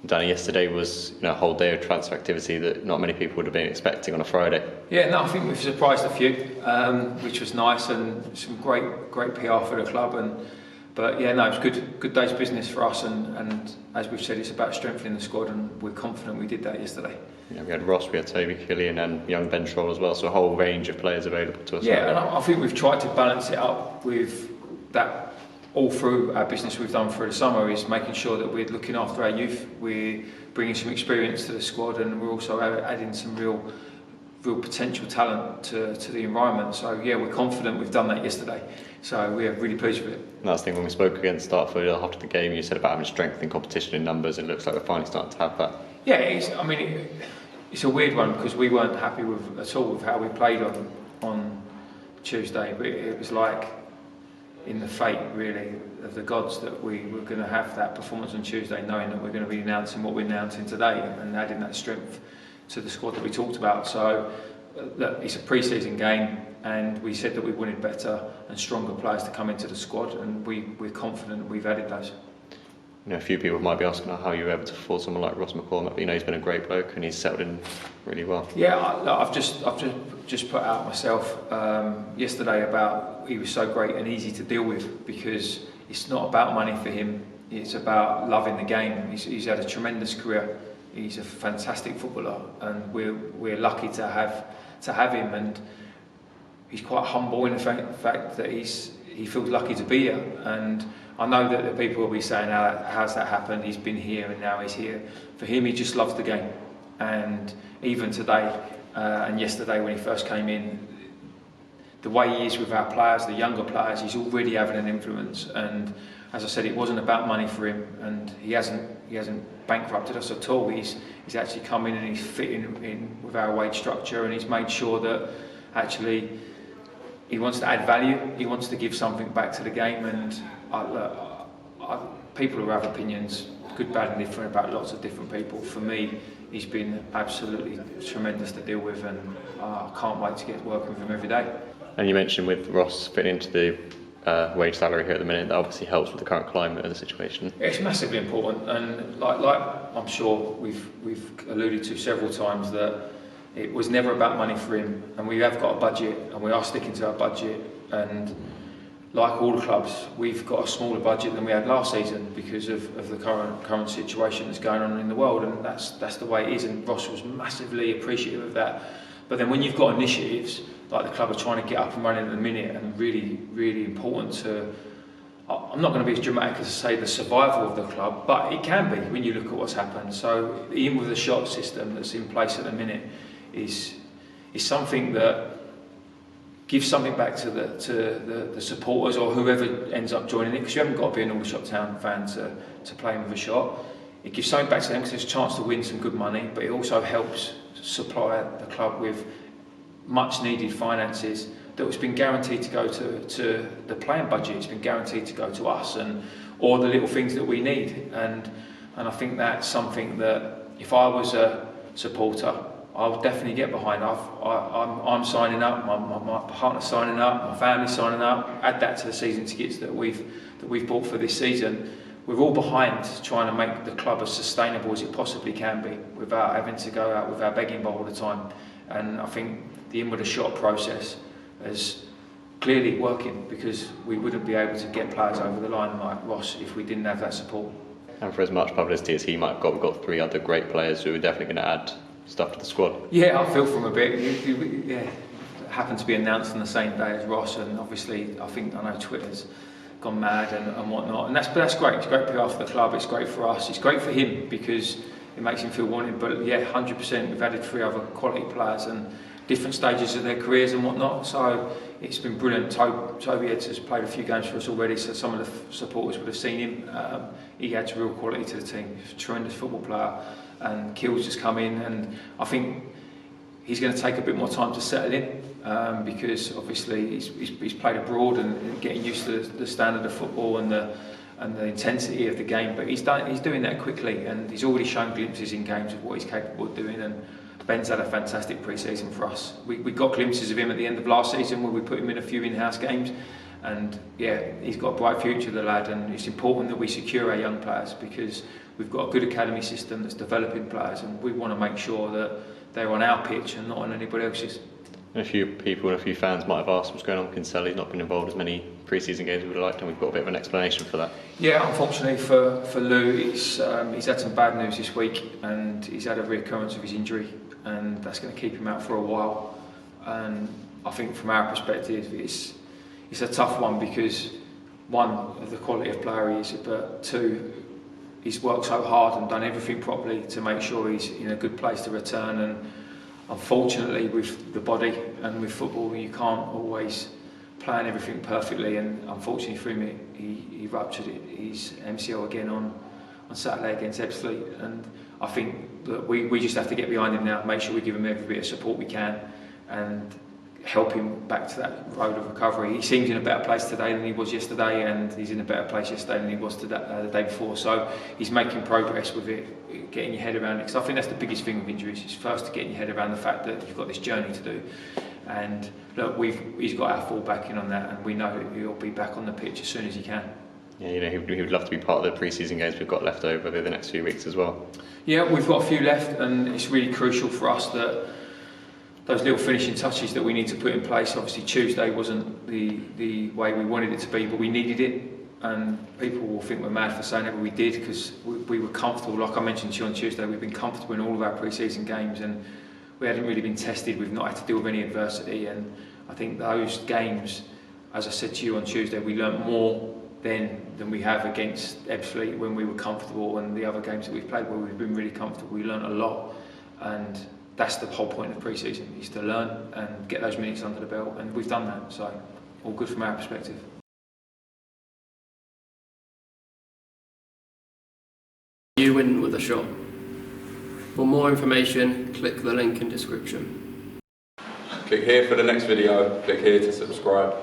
Danny, yesterday was a whole day of transfer activity that not many people would have been expecting on a Friday. Yeah, no, I think we've surprised a few, which was nice, and some great PR for the club. But yeah, no, it was good day's business for us, and as we've said, it's about strengthening the squad, and we're confident we did that yesterday. We had Ross, we had Toby, Killian, and young Ben Searle as well, so a whole range of players available to us. Yeah, and I think we've tried to balance it up with that. All through our business we've done through the summer is making sure that we're looking after our youth, we're bringing some experience to the squad, and we're also adding some real potential talent to the environment. So yeah, we're confident we've done that yesterday. So we're really pleased with it. And that's the thing, when we spoke against Dartford after the game, you said about having strength in competition in numbers, and it looks like we're finally starting to have that. Yeah, it's a weird one because we weren't happy at all with how we played on Tuesday, but it was like in the fate really of the gods that we were going to have that performance on Tuesday, knowing that we're going to be announcing what we're announcing today and adding that strength to the squad that we talked about. So look, it's a pre-season game, and we said that we wanted better and stronger players to come into the squad, and we're confident that we've added those. A few people might be asking how you were able to afford someone like Ross McCormack, but he's been a great bloke and he's settled in really well. Yeah, I've just put out myself yesterday about he was so great and easy to deal with, because it's not about money for him, it's about loving the game. He's had a tremendous career, he's a fantastic footballer, and we're lucky to have him, and he's quite humble in the fact that he feels lucky to be here. And I know that the people will be saying, how's that happened? He's been here and now he's here. For him, he just loves the game. And even today and yesterday when he first came in, the way he is with our players, the younger players, he's already having an influence. And as I said, it wasn't about money for him, and he hasn't bankrupted us at all. He's actually come in and he's fitting in with our wage structure, and he's made sure that actually he wants to add value, he wants to give something back to the game. And people who have opinions, good, bad and different, about lots of different people. For me, he's been absolutely tremendous to deal with, and I can't wait to get working with him every day. And you mentioned with Ross fitting into the wage salary here at the minute, that obviously helps with the current climate of the situation. It's massively important, and like I'm sure we've alluded to several times, that it was never about money for him, and we have got a budget and we are sticking to our budget. And like all the clubs, we've got a smaller budget than we had last season because of the current situation that's going on in the world, and that's the way it is. And Ross was massively appreciative of that. But then when you've got initiatives like the club are trying to get up and running at the minute, and really important to, I'm not going to be as dramatic as to say the survival of the club, but it can be when you look at what's happened. So even with the shot system that's in place at the minute is something that gives something back to the supporters or whoever ends up joining it, because you haven't got to be an Aldershot Town fan to play with a shot. It gives something back to them because there's a chance to win some good money, but it also helps supply the club with much needed finances that has been guaranteed to go to the playing budget. It's been guaranteed to go to us, and all the little things that we need. And I think that's something that if I was a supporter, I would definitely get behind. I'm signing up, my partner's signing up, my family's signing up. Add that to the season tickets that we've bought for this season. We're all behind trying to make the club as sustainable as it possibly can be, without having to go out with our begging bowl all the time. And I think the in with a shot process is clearly working, because we wouldn't be able to get players over the line like Ross if we didn't have that support. And for as much publicity as he might have got, we've got 3 other great players who are definitely going to add stuff to the squad. Yeah, I feel from a bit. Yeah, happened to be announced on the same day as Ross, and obviously I know Twitter's gone mad and whatnot, and that's great. It's great PR for the club. It's great for us. It's great for him because it makes him feel wanted. But yeah, 100%. We've added 3 other quality players and different stages of their careers and whatnot. So it's been brilliant. Toby has played a few games for us already, so some of the supporters would have seen him. He adds real quality to the team. He's a tremendous football player. And Kill's just come in, and I think he's going to take a bit more time to settle in, because obviously he's played abroad and getting used to the standard of football and the intensity of the game. But he's doing that quickly, and he's already shown glimpses in games of what he's capable of doing. And Ben's had a fantastic pre-season for us. We got glimpses of him at the end of last season where we put him in a few in-house games, and yeah, he's got a bright future, the lad. And it's important that we secure our young players, because we've got a good academy system that's developing players, and we want to make sure that they're on our pitch and not on anybody else's. And a few people and a few fans might have asked what's going on with Kinsella. He's not been involved as many pre-season games as we would have liked, and we've got a bit of an explanation for that. Yeah, unfortunately for Lou, he's had some bad news this week, and he's had a reoccurrence of his injury, and that's going to keep him out for a while. And I think from our perspective, it's a tough one because one, of the quality of player he is, but two, he's worked so hard and done everything properly to make sure he's in a good place to return. And unfortunately, with the body and with football, you can't always plan everything perfectly. And unfortunately for him, he ruptured his MCL again on Saturday against Ebbsfleet. And I think that we just have to get behind him now, make sure we give him every bit of support we can, and help him back to that road of recovery. He seems in a better place today than he was yesterday, and he's in a better place yesterday than he was today, the day before. So he's making progress with it, getting your head around it. Because I think that's the biggest thing with injuries, is first to get your head around the fact that you've got this journey to do. And look, he's got our full backing on that, and we know he'll be back on the pitch as soon as he can. Yeah, you know, he would love to be part of the pre-season games we've got left over the next few weeks as well. Yeah, we've got a few left, and it's really crucial for us that those little finishing touches that we need to put in place. Obviously Tuesday wasn't the way we wanted it to be, but we needed it, and people will think we're mad for saying that, but we did, because we were comfortable. Like I mentioned to you on Tuesday, we've been comfortable in all of our pre-season games, and we hadn't really been tested. We've not had to deal with any adversity, and I think those games, as I said to you on Tuesday, we learnt more then than we have against Ebbsfleet when we were comfortable, and the other games that we've played where we've been really comfortable. We learnt a lot, and that's the whole point of pre-season, is to learn and get those minutes under the belt, and we've done that, so all good from our perspective. You win with a shot. For more information, click the link in description. Click here for the next video, click here to subscribe.